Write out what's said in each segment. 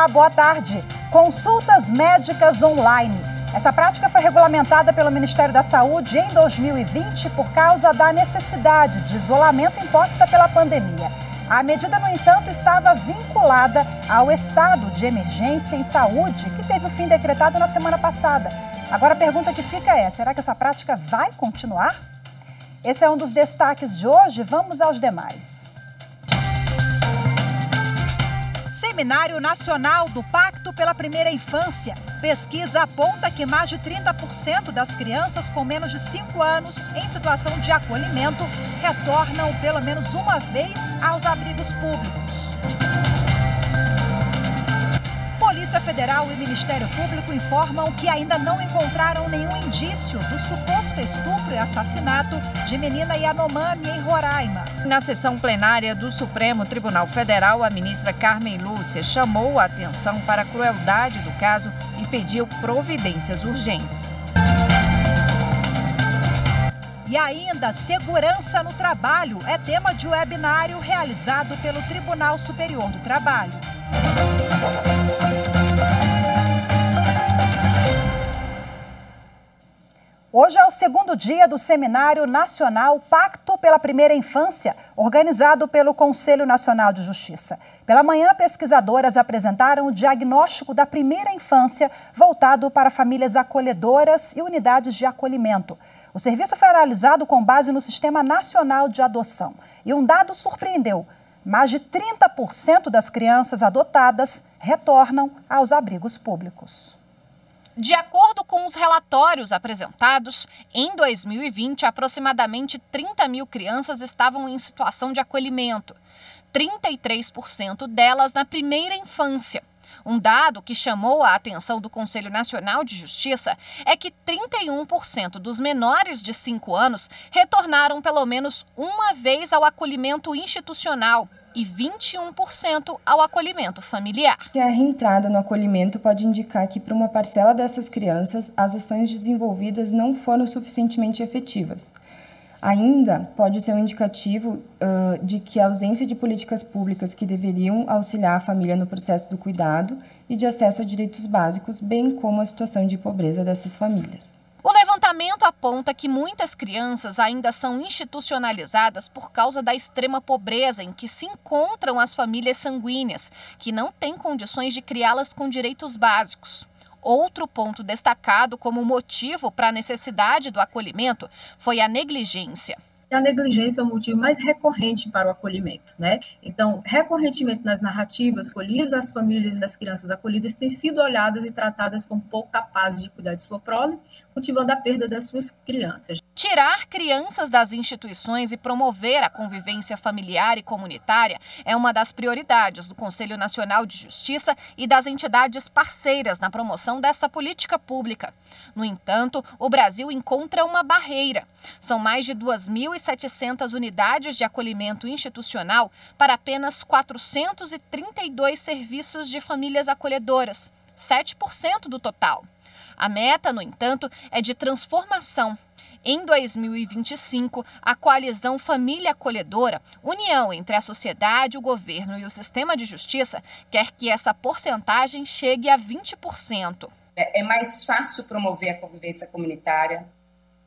Olá, boa tarde. Consultas médicas online. Essa prática foi regulamentada pelo Ministério da Saúde em 2020 por causa da necessidade de isolamento imposta pela pandemia. A medida, no entanto, estava vinculada ao estado de emergência em saúde, que teve o fim decretado na semana passada. Agora a pergunta que fica é: será que essa prática vai continuar? Esse é um dos destaques de hoje. Vamos aos demais. Seminário Nacional do Pacto pela Primeira Infância. Pesquisa aponta que mais de 30% das crianças com menos de 5 anos em situação de acolhimento retornam pelo menos uma vez aos abrigos públicos. Polícia Federal e Ministério Público informam que ainda não encontraram nenhum indício do suposto estupro e assassinato de menina Yanomami em Roraima. Na sessão plenária do Supremo Tribunal Federal, a ministra Carmen Lúcia chamou a atenção para a crueldade do caso e pediu providências urgentes. E ainda, segurança no trabalho é tema de webinário realizado pelo Tribunal Superior do Trabalho. Hoje é o segundo dia do Seminário Nacional Pacto pela Primeira Infância, organizado pelo Conselho Nacional de Justiça. Pela manhã, pesquisadoras apresentaram o diagnóstico da primeira infância voltado para famílias acolhedoras e unidades de acolhimento. O serviço foi analisado com base no Sistema Nacional de Adoção. E um dado surpreendeu: mais de 30% das crianças adotadas retornam aos abrigos públicos. De acordo com os relatórios apresentados, em 2020, aproximadamente 30 mil crianças estavam em situação de acolhimento, 33% delas na primeira infância. Um dado que chamou a atenção do Conselho Nacional de Justiça é que 31% dos menores de 5 anos retornaram pelo menos uma vez ao acolhimento institucional e 21% ao acolhimento familiar. A reentrada no acolhimento pode indicar que, para uma parcela dessas crianças, as ações desenvolvidas não foram suficientemente efetivas. Ainda pode ser um indicativo de que a ausência de políticas públicas que deveriam auxiliar a família no processo do cuidado e de acesso a direitos básicos, bem como a situação de pobreza dessas famílias. O levantamento aponta que muitas crianças ainda são institucionalizadas por causa da extrema pobreza em que se encontram as famílias sanguíneas, que não têm condições de criá-las com direitos básicos. Outro ponto destacado como motivo para a necessidade do acolhimento foi a negligência. A negligência é o motivo mais recorrente para o acolhimento, né? Então, recorrentemente nas narrativas escolhidas, as famílias das crianças acolhidas têm sido olhadas e tratadas como pouco capazes de cuidar de sua prole, motivando a perda das suas crianças. Tirar crianças das instituições e promover a convivência familiar e comunitária é uma das prioridades do Conselho Nacional de Justiça e das entidades parceiras na promoção dessa política pública. No entanto, o Brasil encontra uma barreira. São mais de 2.700 unidades de acolhimento institucional para apenas 432 serviços de famílias acolhedoras, 7% do total. A meta, no entanto, é de transformação. Em 2025, a coalizão Família Acolhedora, união entre a sociedade, o governo e o sistema de justiça, quer que essa porcentagem chegue a 20%. É mais fácil promover a convivência comunitária,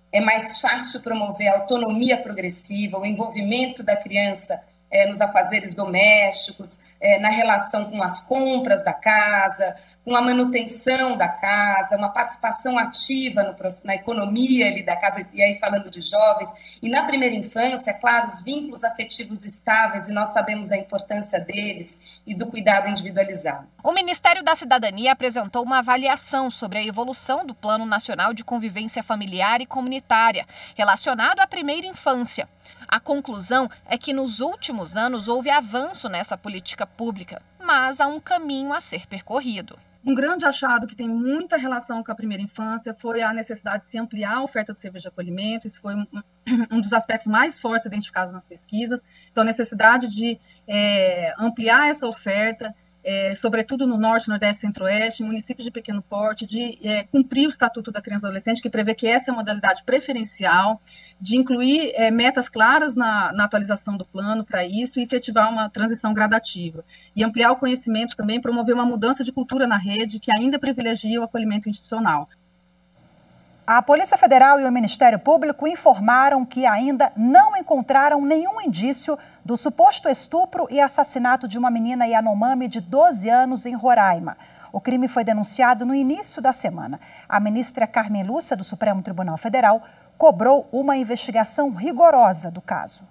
é mais fácil promover a autonomia progressiva, o envolvimento da criança nos afazeres domésticos, na relação com as compras da casa, com a manutenção da casa, uma participação ativa na economia ali da casa, e aí falando de jovens. E na primeira infância, claro, os vínculos afetivos estáveis, e nós sabemos da importância deles e do cuidado individualizado. O Ministério da Cidadania apresentou uma avaliação sobre a evolução do Plano Nacional de Convivência Familiar e Comunitária, relacionado à primeira infância. A conclusão é que nos últimos anos houve avanço nessa política pública, mas há um caminho a ser percorrido. Um grande achado que tem muita relação com a primeira infância foi a necessidade de se ampliar a oferta do serviço de acolhimento. Isso foi um dos aspectos mais fortes identificados nas pesquisas. Então, a necessidade de ampliar essa oferta, sobretudo no Norte, Nordeste, Centro-Oeste, municípios de pequeno porte, de cumprir o Estatuto da Criança e Adolescente, que prevê que essa é a modalidade preferencial, de incluir metas claras na atualização do plano para isso e efetivar uma transição gradativa. E ampliar o conhecimento também, promover uma mudança de cultura na rede que ainda privilegia o acolhimento institucional. A Polícia Federal e o Ministério Público informaram que ainda não encontraram nenhum indício do suposto estupro e assassinato de uma menina Yanomami de 12 anos em Roraima. O crime foi denunciado no início da semana. A ministra Carmen Lúcia, do Supremo Tribunal Federal, cobrou uma investigação rigorosa do caso.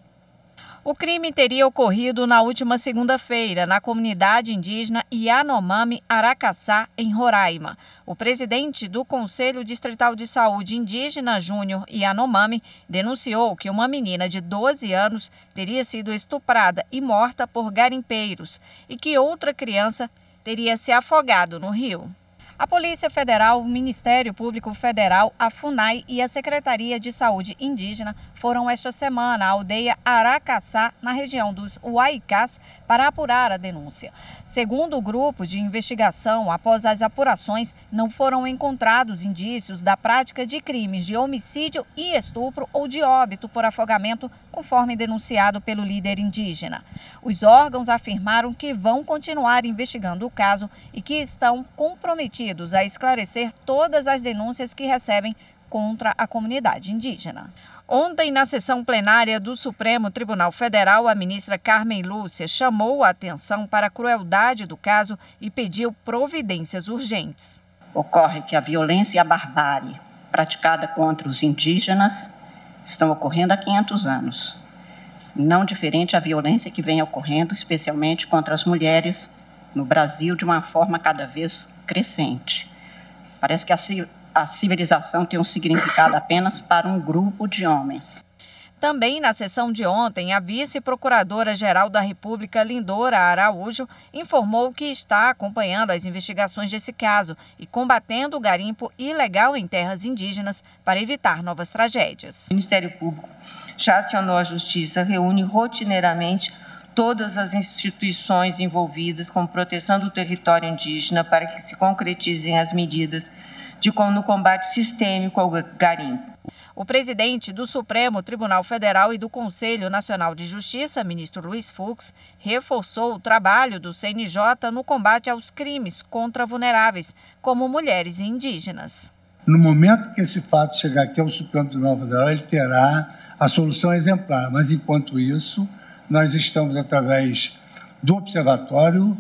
O crime teria ocorrido na última segunda-feira na comunidade indígena Yanomami Aracaçá, em Roraima. O presidente do Conselho Distrital de Saúde Indígena Júnior Yanomami denunciou que uma menina de 12 anos teria sido estuprada e morta por garimpeiros e que outra criança teria se afogado no rio. A Polícia Federal, o Ministério Público Federal, a FUNAI e a Secretaria de Saúde Indígena foram esta semana à aldeia Aracaçá, na região dos Uaicás, para apurar a denúncia. Segundo o grupo de investigação, após as apurações, não foram encontrados indícios da prática de crimes de homicídio e estupro ou de óbito por afogamento, conforme denunciado pelo líder indígena. Os órgãos afirmaram que vão continuar investigando o caso e que estão comprometidos a esclarecer todas as denúncias que recebem contra a comunidade indígena. Ontem, na sessão plenária do Supremo Tribunal Federal, a ministra Carmen Lúcia chamou a atenção para a crueldade do caso e pediu providências urgentes. Ocorre que a violência e a barbárie praticada contra os indígenas estão ocorrendo há 500 anos. Não diferente a violência que vem ocorrendo, especialmente contra as mulheres no Brasil, de uma forma cada vez crescente. Parece que a civilização tem um significado apenas para um grupo de homens. Também na sessão de ontem, a vice-procuradora-geral da República, Lindora Araújo, informou que está acompanhando as investigações desse caso e combatendo o garimpo ilegal em terras indígenas para evitar novas tragédias. O Ministério Público já acionou a Justiça, reúne rotineiramente todas as instituições envolvidas com proteção do território indígena para que se concretizem as medidas no combate sistêmico ao garimpo. O presidente do Supremo Tribunal Federal e do Conselho Nacional de Justiça, ministro Luiz Fux, reforçou o trabalho do CNJ no combate aos crimes contra vulneráveis, como mulheres e indígenas. No momento que esse fato chegar aqui ao Supremo Tribunal Federal, ele terá a solução exemplar. Mas, enquanto isso, nós estamos, através do observatório,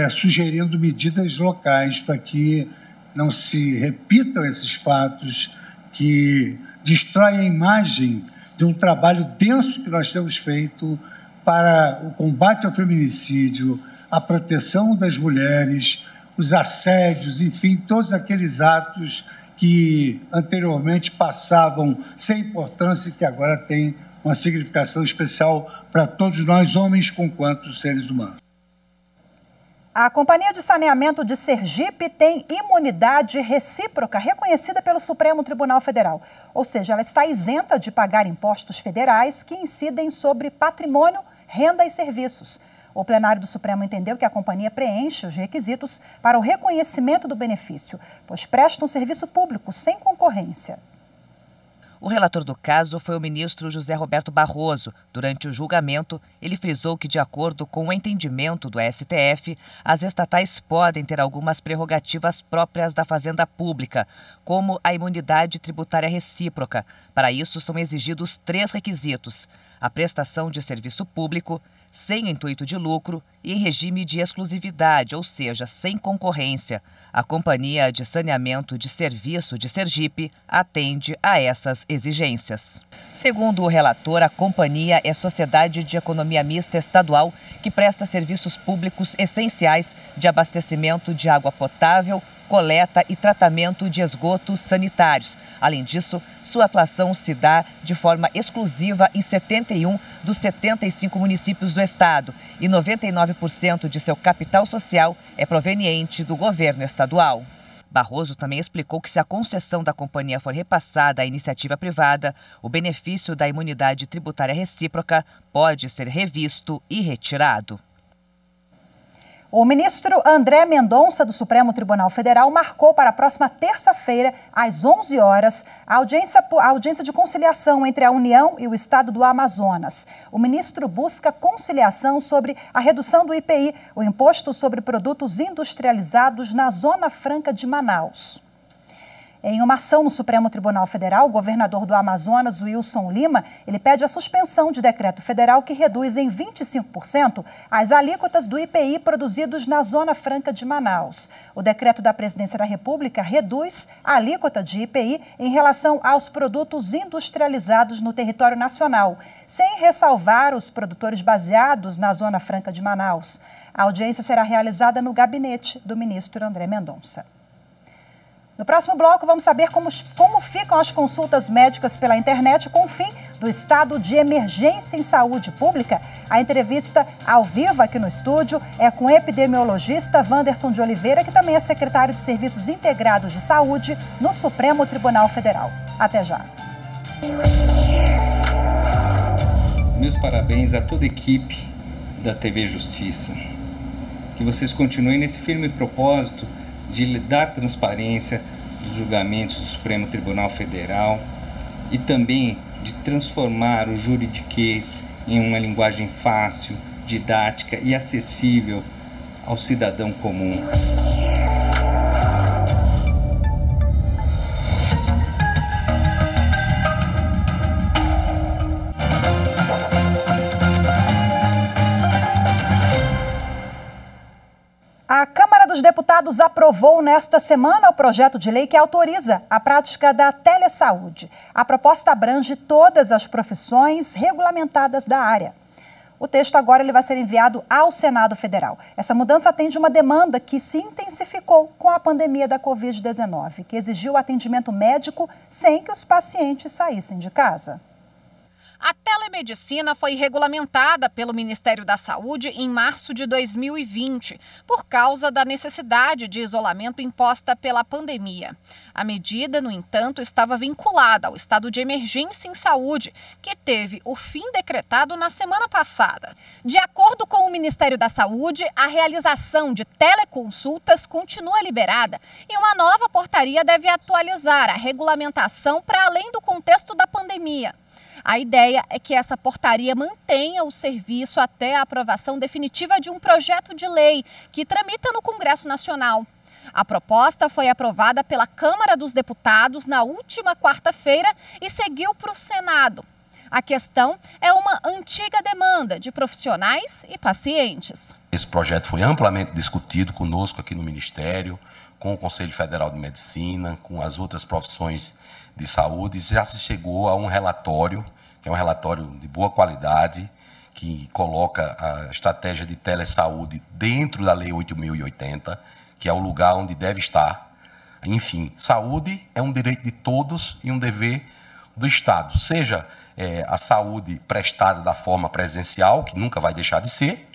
sugerindo medidas locais para que não se repitam esses fatos que destroem a imagem de um trabalho denso que nós temos feito para o combate ao feminicídio, a proteção das mulheres, os assédios, enfim, todos aqueles atos que anteriormente passavam sem importância e que agora têm uma significação especial para todos nós, homens quanto seres humanos. A Companhia de Saneamento de Sergipe tem imunidade recíproca reconhecida pelo Supremo Tribunal Federal. Ou seja, ela está isenta de pagar impostos federais que incidem sobre patrimônio, renda e serviços. O plenário do Supremo entendeu que a companhia preenche os requisitos para o reconhecimento do benefício, pois presta um serviço público sem concorrência. O relator do caso foi o ministro José Roberto Barroso. Durante o julgamento, ele frisou que, de acordo com o entendimento do STF, as estatais podem ter algumas prerrogativas próprias da Fazenda Pública, como a imunidade tributária recíproca. Para isso, são exigidos 3 requisitos: a prestação de serviço público, sem intuito de lucro e em regime de exclusividade, ou seja, sem concorrência. A Companhia de Saneamento de Serviço de Sergipe atende a essas exigências. Segundo o relator, a companhia é sociedade de economia mista estadual que presta serviços públicos essenciais de abastecimento de água potável, coleta e tratamento de esgotos sanitários. Além disso, sua atuação se dá de forma exclusiva em 71 dos 75 municípios do estado e 99% de seu capital social é proveniente do governo estadual. Barroso também explicou que, se a concessão da companhia for repassada à iniciativa privada, o benefício da imunidade tributária recíproca pode ser revisto e retirado. O ministro André Mendonça, do Supremo Tribunal Federal, marcou para a próxima terça-feira, às 11 horas, a audiência de conciliação entre a União e o Estado do Amazonas. O ministro busca conciliação sobre a redução do IPI, o Imposto sobre Produtos Industrializados, na Zona Franca de Manaus. Em uma ação no Supremo Tribunal Federal, o governador do Amazonas, Wilson Lima, ele pede a suspensão de decreto federal que reduz em 25% as alíquotas do IPI produzidos na Zona Franca de Manaus. O decreto da Presidência da República reduz a alíquota de IPI em relação aos produtos industrializados no território nacional, sem ressalvar os produtores baseados na Zona Franca de Manaus. A audiência será realizada no gabinete do ministro André Mendonça. No próximo bloco, vamos saber como ficam as consultas médicas pela internet com o fim do estado de emergência em saúde pública. A entrevista ao vivo aqui no estúdio é com o epidemiologista Wanderson de Oliveira, que também é secretário de Serviços Integrados de Saúde no Supremo Tribunal Federal. Até já. Meus parabéns a toda a equipe da TV Justiça. Que vocês continuem nesse firme propósito de dar transparência dos julgamentos do Supremo Tribunal Federal e também de transformar o juridiquês em uma linguagem fácil, didática e acessível ao cidadão comum. A Câmara dos Deputados aprovou nesta semana o projeto de lei que autoriza a prática da telesaúde. A proposta abrange todas as profissões regulamentadas da área. O texto agora ele vai ser enviado ao Senado Federal. Essa mudança atende uma demanda que se intensificou com a pandemia da Covid-19, que exigiu atendimento médico sem que os pacientes saíssem de casa. A telemedicina foi regulamentada pelo Ministério da Saúde em março de 2020, por causa da necessidade de isolamento imposta pela pandemia. A medida, no entanto, estava vinculada ao estado de emergência em saúde, que teve o fim decretado na semana passada. De acordo com o Ministério da Saúde, a realização de teleconsultas continua liberada e uma nova portaria deve atualizar a regulamentação para além do contexto da pandemia. A ideia é que essa portaria mantenha o serviço até a aprovação definitiva de um projeto de lei que tramita no Congresso Nacional. A proposta foi aprovada pela Câmara dos Deputados na última quarta-feira e seguiu para o Senado. A questão é uma antiga demanda de profissionais e pacientes. Esse projeto foi amplamente discutido conosco aqui no Ministério, com o Conselho Federal de Medicina, com as outras profissões de saúde, e já se chegou a um relatório, que é um relatório de boa qualidade, que coloca a estratégia de telesaúde dentro da Lei 8.080, que é o lugar onde deve estar. Enfim, saúde é um direito de todos e um dever do Estado, seja a saúde prestada da forma presencial, que nunca vai deixar de ser,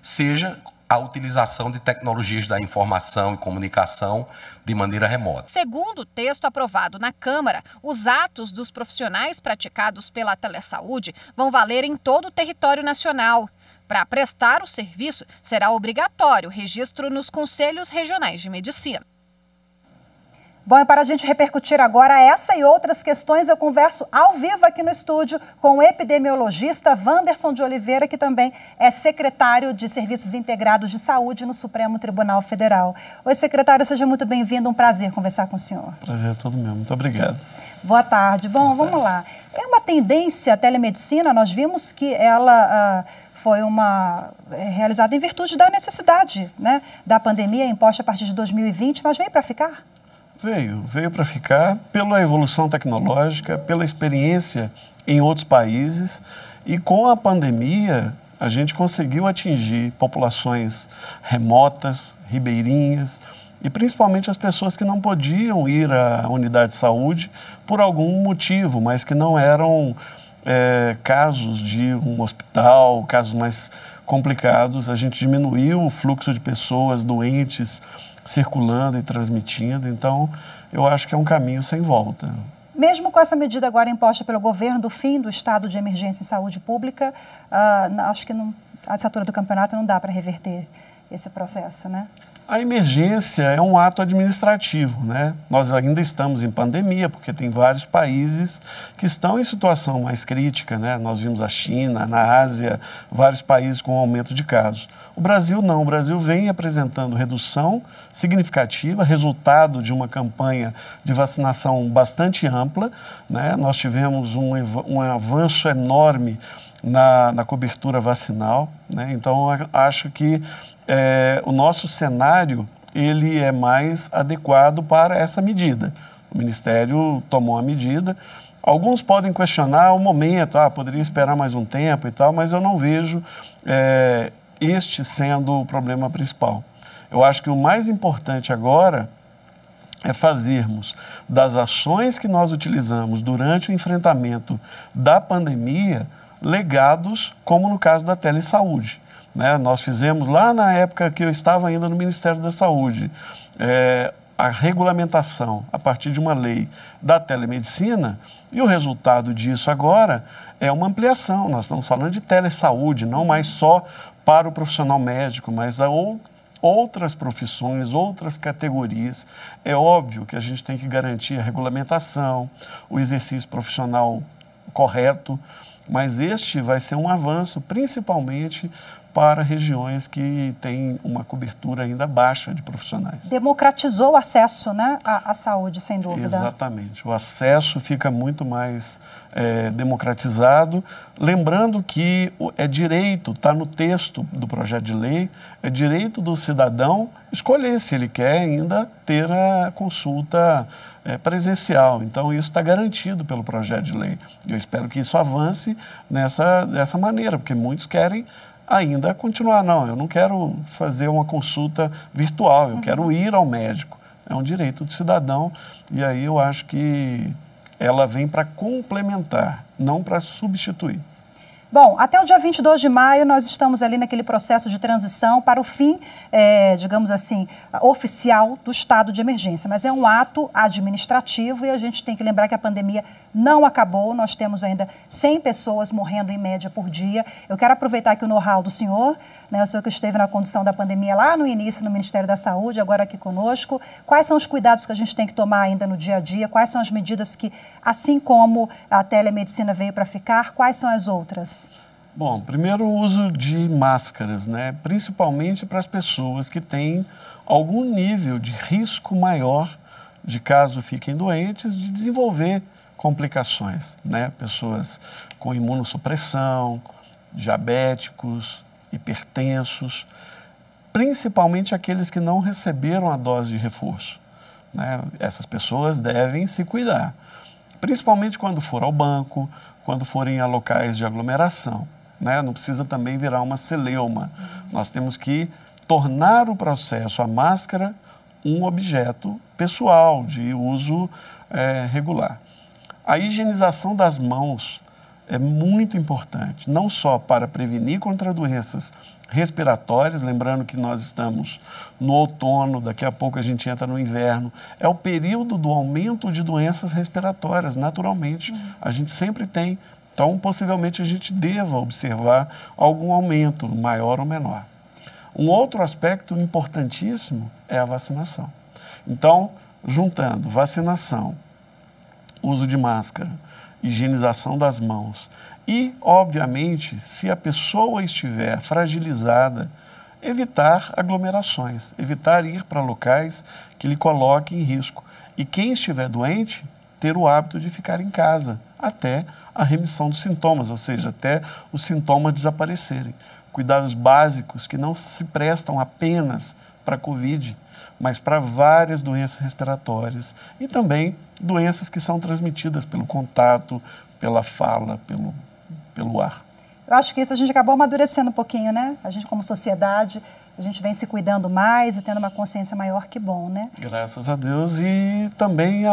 seja a utilização de tecnologias da informação e comunicação de maneira remota. Segundo o texto aprovado na Câmara, os atos dos profissionais praticados pela telesaúde vão valer em todo o território nacional. Para prestar o serviço, será obrigatório o registro nos Conselhos Regionais de Medicina. Bom, e para a gente repercutir agora essa e outras questões, eu converso ao vivo aqui no estúdio com o epidemiologista Wanderson de Oliveira, que também é secretário de Serviços Integrados de Saúde no Supremo Tribunal Federal. Oi, secretário, seja muito bem-vindo, um prazer conversar com o senhor. Prazer é todo meu, muito obrigado. Boa tarde. Bom, vamos lá. É uma tendência a telemedicina, nós vimos que ela foi realizada em virtude da necessidade, né, da pandemia imposta a partir de 2020, mas veio para ficar? Veio para ficar pela evolução tecnológica, pela experiência em outros países, e com a pandemia a gente conseguiu atingir populações remotas, ribeirinhas, e principalmente as pessoas que não podiam ir à unidade de saúde por algum motivo, mas que não eram casos de um hospital, casos mais complicados. A gente diminuiu o fluxo de pessoas doentes circulando e transmitindo, então eu acho que é um caminho sem volta. Mesmo com essa medida agora imposta pelo governo do fim do estado de emergência em saúde pública, acho que a essa altura do campeonato não dá para reverter esse processo, né? A emergência é um ato administrativo, né? Nós ainda estamos em pandemia, porque tem vários países que estão em situação mais crítica, né? Nós vimos a China, na Ásia, vários países com aumento de casos. O Brasil não, o Brasil vem apresentando redução significativa, resultado de uma campanha de vacinação bastante ampla, né? Nós tivemos um avanço enorme na cobertura vacinal, né? Então, acho que o nosso cenário ele é mais adequado para essa medida. O Ministério tomou a medida. Alguns podem questionar o momento, poderia esperar mais um tempo e tal, mas eu não vejo este sendo o problema principal. Eu acho que o mais importante agora é fazermos das ações que nós utilizamos durante o enfrentamento da pandemia legados, como no caso da telesaúde. Né? Nós fizemos lá na época que eu estava ainda no Ministério da Saúde, a regulamentação a partir de uma lei da telemedicina, e o resultado disso agora é uma ampliação. Nós estamos falando de telesaúde, não mais só para o profissional médico, mas outras profissões, outras categorias. É óbvio que a gente tem que garantir a regulamentação, o exercício profissional correto, mas este vai ser um avanço principalmente para regiões que têm uma cobertura ainda baixa de profissionais. Democratizou o acesso, né, à saúde, sem dúvida. Exatamente. O acesso fica muito mais democratizado. Lembrando que é direito, está no texto do projeto de lei, é direito do cidadão escolher se ele quer ainda ter a consulta presencial. Então, isso está garantido pelo projeto de lei. Eu espero que isso avance dessa maneira, porque muitos querem ainda continuar. Não, eu não quero fazer uma consulta virtual, eu quero ir ao médico. É um direito do cidadão e aí eu acho que ela vem para complementar, não para substituir. Bom, até o dia 22 de maio nós estamos ali naquele processo de transição para o fim, digamos assim, oficial do estado de emergência. Mas é um ato administrativo e a gente tem que lembrar que a pandemia não acabou. Nós temos ainda 100 pessoas morrendo em média por dia. Eu quero aproveitar aqui o know-how do senhor, né, o senhor que esteve na condução da pandemia lá no início no Ministério da Saúde, agora aqui conosco. Quais são os cuidados que a gente tem que tomar ainda no dia a dia? Quais são as medidas que, assim como a telemedicina veio para ficar, quais são as outras? Bom, primeiro o uso de máscaras, né? Principalmente para as pessoas que têm algum nível de risco maior de caso fiquem doentes, de desenvolver complicações, né? Pessoas com imunossupressão, diabéticos, hipertensos, principalmente aqueles que não receberam a dose de reforço, né? Essas pessoas devem se cuidar, principalmente quando for ao banco, quando forem a locais de aglomeração. Né? Não precisa também virar uma celeuma. Nós temos que tornar o processo, a máscara, um objeto pessoal, de uso regular. A higienização das mãos é muito importante, não só para prevenir contra doenças respiratórias, lembrando que nós estamos no outono, daqui a pouco a gente entra no inverno, é o período do aumento de doenças respiratórias, naturalmente, a gente sempre tem. Então, possivelmente, a gente deva observar algum aumento, maior ou menor. Um outro aspecto importantíssimo é a vacinação. Então, juntando vacinação, uso de máscara, higienização das mãos e, obviamente, se a pessoa estiver fragilizada, evitar aglomerações, evitar ir para locais que lhe coloquem em risco. E quem estiver doente, ter o hábito de ficar em casa até a remissão dos sintomas, ou seja, até os sintomas desaparecerem. Cuidados básicos que não se prestam apenas para a Covid, mas para várias doenças respiratórias e também doenças que são transmitidas pelo contato, pela fala, pelo ar. Eu acho que isso a gente acabou amadurecendo um pouquinho, né? A gente como sociedade, a gente vem se cuidando mais e tendo uma consciência maior, que bom, né? Graças a Deus e também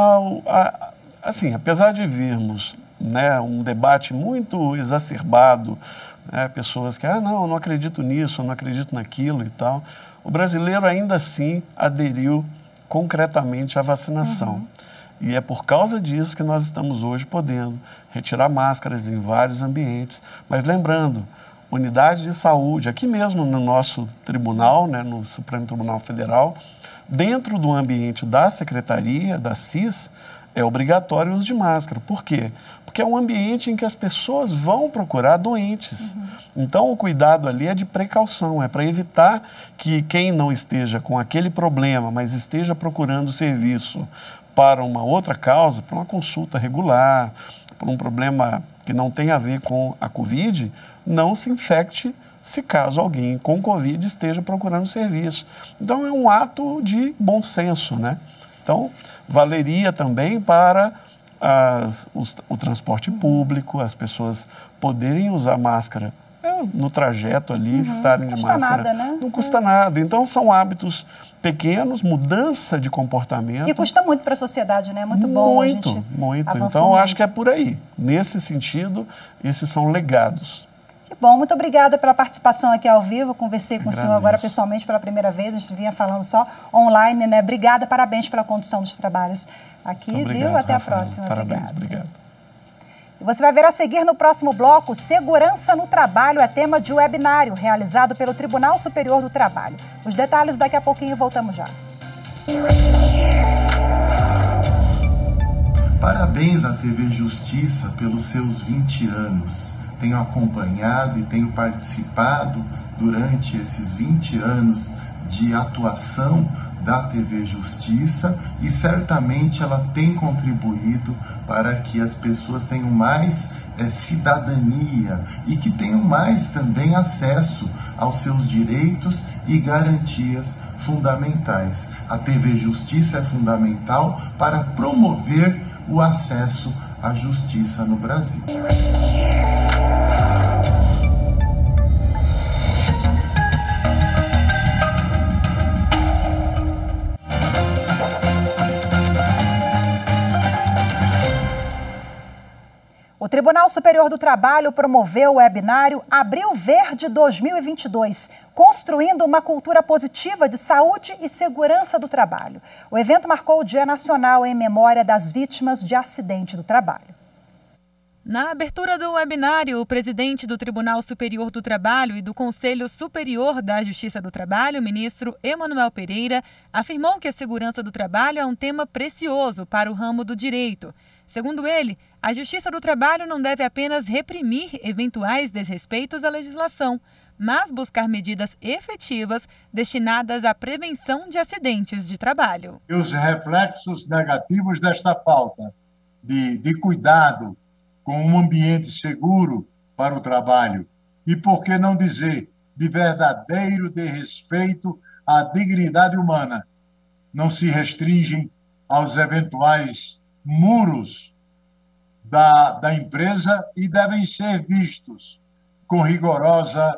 assim, apesar de virmos, né, um debate muito exacerbado, né, pessoas que, não, eu não acredito nisso, eu não acredito naquilo e tal, o brasileiro ainda assim aderiu concretamente à vacinação. E é por causa disso que nós estamos hoje podendo retirar máscaras em vários ambientes. Mas lembrando, unidades de saúde, aqui mesmo no nosso tribunal, né, no Supremo Tribunal Federal, dentro do ambiente da secretaria, da CIS, é obrigatório o uso de máscara. Por quê? Porque é um ambiente em que as pessoas vão procurar doentes. Então, o cuidado ali é de precaução, é para evitar que quem não esteja com aquele problema, mas esteja procurando serviço para uma outra causa, para uma consulta regular, por um problema que não tem a ver com a Covid, não se infecte se caso alguém com Covid esteja procurando serviço. Então, é um ato de bom senso, né? Então, valeria também para o transporte público, as pessoas poderem usar máscara no trajeto ali, estarem de máscara. Não custa nada, né? Não custa nada. Então, são hábitos pequenos, mudança de comportamento. E custa muito para a sociedade, né? Muito bom. Muito. Então, eu acho que é por aí. Nesse sentido, esses são legados. Que bom, muito obrigada pela participação aqui ao vivo. Conversei com o senhor agora pessoalmente pela primeira vez, a gente vinha falando só online, né? Obrigada, parabéns pela condução dos trabalhos aqui, viu? Até a próxima. Parabéns, obrigado. E você vai ver a seguir no próximo bloco, Segurança no Trabalho é tema de webinário realizado pelo Tribunal Superior do Trabalho. Os detalhes daqui a pouquinho, voltamos já. Parabéns à TV Justiça pelos seus 20 anos. Tenho acompanhado e tenho participado durante esses 20 anos de atuação da TV Justiça e certamente ela tem contribuído para que as pessoas tenham mais cidadania e que tenham mais também acesso aos seus direitos e garantias fundamentais. A TV Justiça é fundamental para promover o acesso à justiça no Brasil. O Tribunal Superior do Trabalho promoveu o webinário Abril Verde 2022, construindo uma cultura positiva de saúde e segurança do trabalho. O evento marcou o Dia Nacional em memória das vítimas de acidente do trabalho. Na abertura do webinário, o presidente do Tribunal Superior do Trabalho e do Conselho Superior da Justiça do Trabalho, o ministro Emanuel Pereira, afirmou que a segurança do trabalho é um tema precioso para o ramo do direito. Segundo ele, a Justiça do Trabalho não deve apenas reprimir eventuais desrespeitos à legislação, mas buscar medidas efetivas destinadas à prevenção de acidentes de trabalho. E os reflexos negativos desta falta de cuidado com um ambiente seguro para o trabalho e, por que não dizer, de verdadeiro desrespeito à dignidade humana, não se restringem aos eventuais muros da empresa e devem ser vistos com rigorosa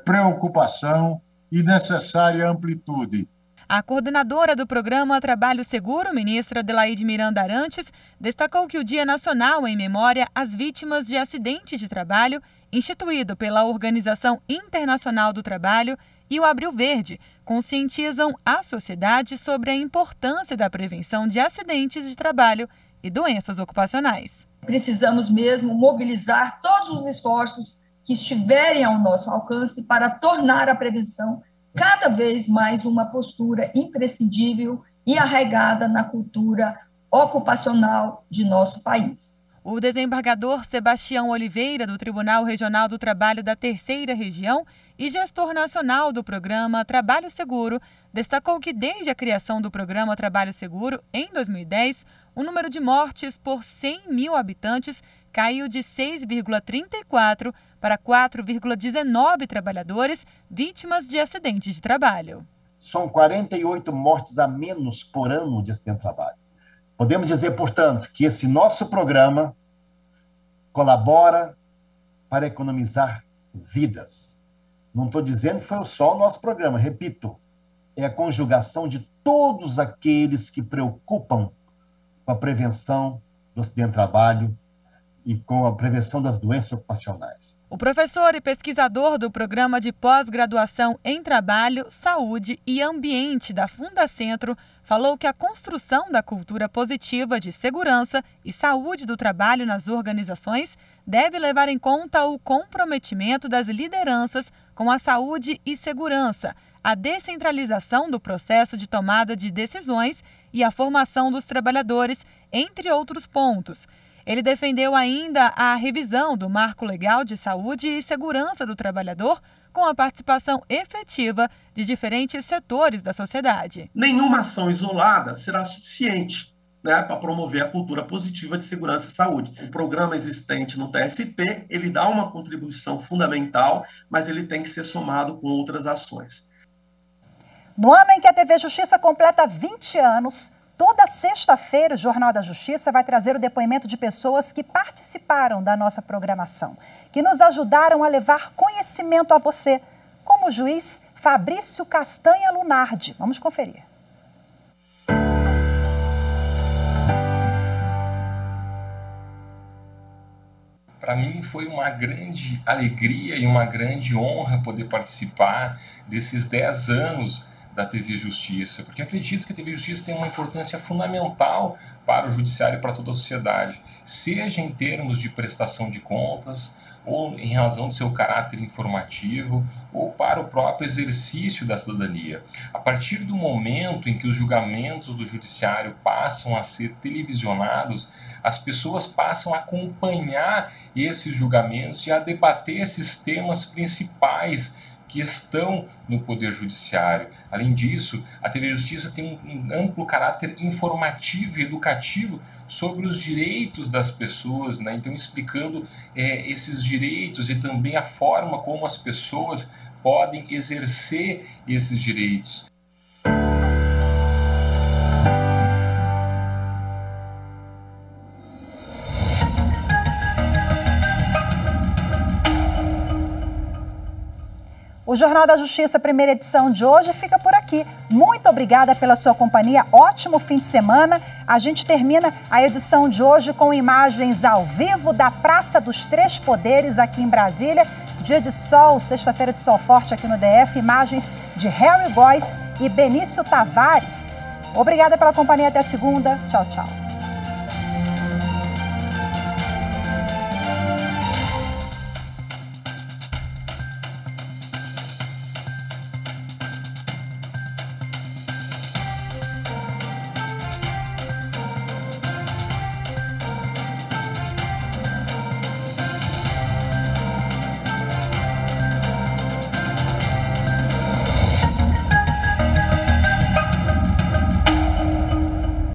preocupação e necessária amplitude. A coordenadora do programa Trabalho Seguro, ministra Adelaide Miranda Arantes, destacou que o Dia Nacional em memória às vítimas de acidentes de trabalho, instituído pela Organização Internacional do Trabalho, e o Abril Verde conscientizam a sociedade sobre a importância da prevenção de acidentes de trabalho e doenças ocupacionais. Precisamos mesmo mobilizar todos os esforços que estiverem ao nosso alcance para tornar a prevenção cada vez mais uma postura imprescindível e arraigada na cultura ocupacional de nosso país. O desembargador Sebastião Oliveira, do Tribunal Regional do Trabalho da Terceira Região e gestor nacional do programa Trabalho Seguro, destacou que desde a criação do programa Trabalho Seguro, em 2010, o número de mortes por 100 mil habitantes caiu de 6,34 para 4,19 trabalhadores vítimas de acidentes de trabalho. São 48 mortes a menos por ano de acidente de trabalho. Podemos dizer, portanto, que esse nosso programa colabora para economizar vidas. Não estou dizendo que foi só o nosso programa, repito, é a conjugação de todos aqueles que preocupam com a prevenção do acidente de trabalho e com a prevenção das doenças ocupacionais. O professor e pesquisador do Programa de Pós-Graduação em Trabalho, Saúde e Ambiente da Fundacentro, falou que a construção da cultura positiva de segurança e saúde do trabalho nas organizações deve levar em conta o comprometimento das lideranças com a saúde e segurança, a descentralização do processo de tomada de decisões e a formação dos trabalhadores, entre outros pontos. Ele defendeu ainda a revisão do Marco Legal de Saúde e Segurança do Trabalhador, com a participação efetiva de diferentes setores da sociedade. Nenhuma ação isolada será suficiente, né, para promover a cultura positiva de segurança e saúde. O programa existente no TST, ele dá uma contribuição fundamental, mas ele tem que ser somado com outras ações. No ano em que a TV Justiça completa 20 anos, toda sexta-feira o Jornal da Justiça vai trazer o depoimento de pessoas que participaram da nossa programação, que nos ajudaram a levar conhecimento a você, como o juiz Fabrício Castanha Lunardi. Vamos conferir. Para mim foi uma grande alegria e uma grande honra poder participar desses 10 anos da TV Justiça, porque acredito que a TV Justiça tem uma importância fundamental para o judiciário e para toda a sociedade, seja em termos de prestação de contas, ou em razão do seu caráter informativo, ou para o próprio exercício da cidadania. A partir do momento em que os julgamentos do judiciário passam a ser televisionados, as pessoas passam a acompanhar esses julgamentos e a debater esses temas principais que estão no Poder Judiciário. Além disso, a TV Justiça tem um amplo caráter informativo e educativo sobre os direitos das pessoas, né? Então explicando esses direitos e também a forma como as pessoas podem exercer esses direitos. O Jornal da Justiça, primeira edição de hoje, fica por aqui. Muito obrigada pela sua companhia. Ótimo fim de semana. A gente termina a edição de hoje com imagens ao vivo da Praça dos Três Poderes aqui em Brasília. Dia de sol, sexta-feira de sol forte aqui no DF. Imagens de Harry Góes e Benício Tavares. Obrigada pela companhia. Até segunda. Tchau, tchau.